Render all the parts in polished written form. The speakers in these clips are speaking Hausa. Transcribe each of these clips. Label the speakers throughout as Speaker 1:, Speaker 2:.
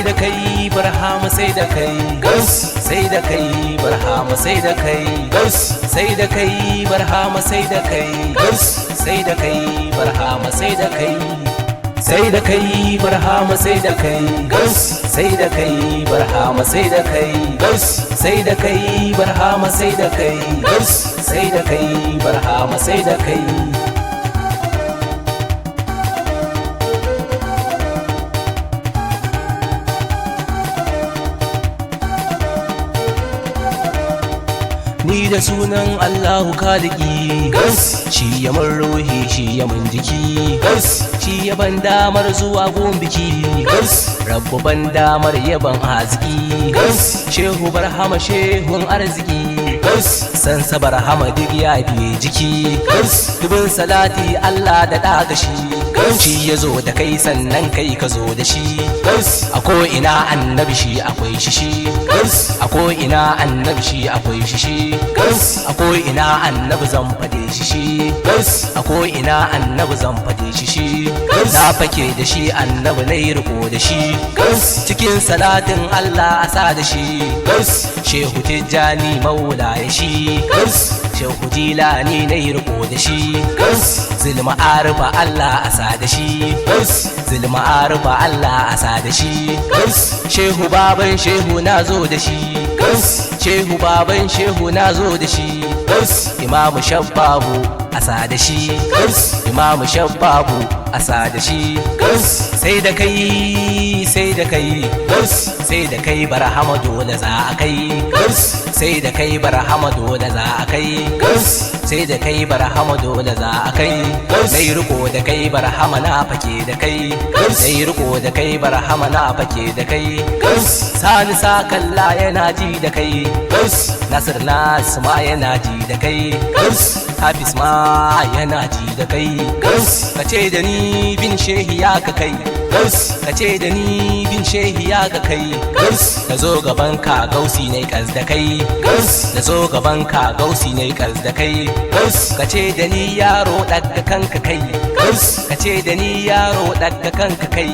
Speaker 1: da kai barhama sai da kai sai da kai barhama sai da kai sai da kai barhama sai da kai sai da kai barhama sai da kai sai da kai barhama sai da kai sai da kai barhama sai da kai sai da kai barhama sai da kai sai da kai barhama sai da kai ni da sunan Allahu Kaliki shi ya mun ruhi shi ya mun jiki shi ya ban damar zuwa gun biki rabbu ban damar yaban haziki shehu barhama shehun arziki sansa barhama duk ya biye jiki dubin salati Allah da daga shi ya zo da kai sannan kai ka zo da shi a ko ina annabi shi akwai shi a ko ina annabi shi akwai shi a ko ina annabi zan fade shi a ko ina annabi zan fade shi na fake da shi annabi na yi riko da shi cikin salatin Allah a sa da shi shehu tijjani maula ya shi shehu jilani na yi riko da shi zulma arba Allah a sa da shi zulma arba Allah a sa da shi shehu baban shehu na zo da shi shehu baban shehu na zo da shi imamu shabbabu a sa da shi imamu shabbabu a sa da shi sai da kai sai da kai sai da kai barhama dole za a kai sai da kai barhama dole za a kai sai da kai barhama dole za a kai dai riko da kai barhama na fake da kai dai riko da kai barhama na fake da kai sani sa kalla yana ji da kai nasir nas ma yana ji da kai hafiz ma yana ji da kai kace da ni bin shehi ya ka kai kace da ni bin shehi ya ka kai da zo gaban ka gausi ne kas da kai da zo gaban ka gausi ne kas da kai kace da ni yaro daga kanka kai kace da ni yaro daga kanka kai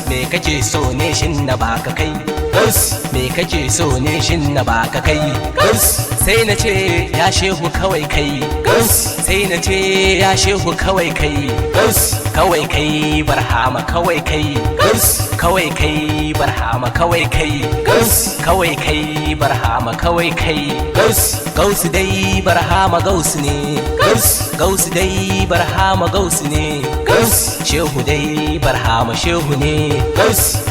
Speaker 1: me kake so ne shin na baka kai me kake so ne shin na baka kai sai na ce ya shehu kawai kai sai na ce ya shehu kawai kai kawai kai barhama kawai kai kawai kai barhama kawai kai kawai kai barhama kawai kai gausu dai barhama gausu ne gausu dai barhama gausu ne shehu dai barhama shehu ne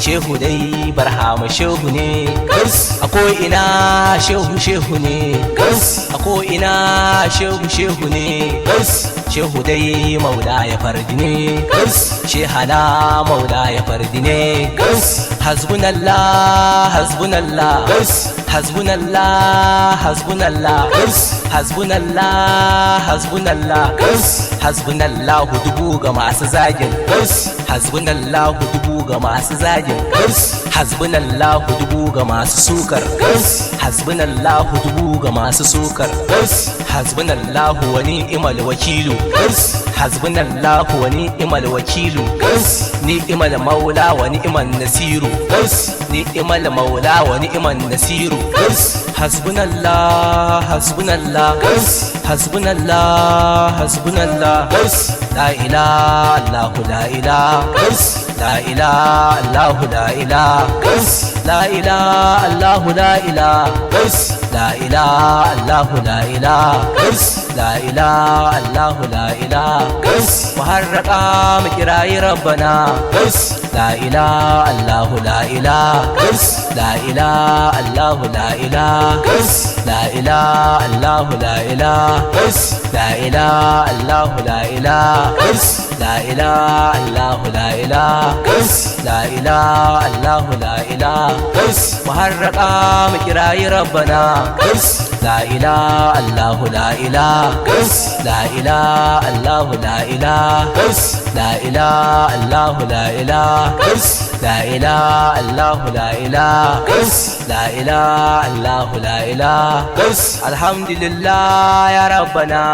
Speaker 1: shehu dai barhama shehu ne a ko ina shehu shehu ne a ko ina shehu shehu ne shehu dai maula ya fardi ne shehana maula ya fardi ne hasbunallah hasbunallah hasbunallah hasbunallah hasbunallah hasbunallah hasbunallah dubu ga masu zagin hasbunallah dubu ga masu zagin hasbunallah dubu ga masu sukar hasbunallah dubu ga masu sukar hasbunallah wa ni'mal wakilu hasbunallah wa ni'mal wakilu ni'mal maula wa ni'mal nasiru ni'mal maula wa ni'mal nasiru hasbunallah hasbunallah hasbunallah hasbunallah la ilaha illallah la ilaha la ilaha illallah la ilaha la ilaha illallah la ilaha la ilaha illallah la ilaha la ilaha illallah la ilaha muharraqa mikirayi rabbana la ilaha illallah la ilaha la ilaha illallah la ilaha la ilaha illallah la ilaha la ilaha illallah la ilaha la ilaha illallah la ilaha la ilaha illallah la ilaha muharraqa mikirayi rabbana la ilaha illallah la ilaha la ilaha illallah la ilaha la ilaha illallah la ilaha la ilaha illallah la ilaha la ilaha illallah la ilaha alhamdulillah ya rabbana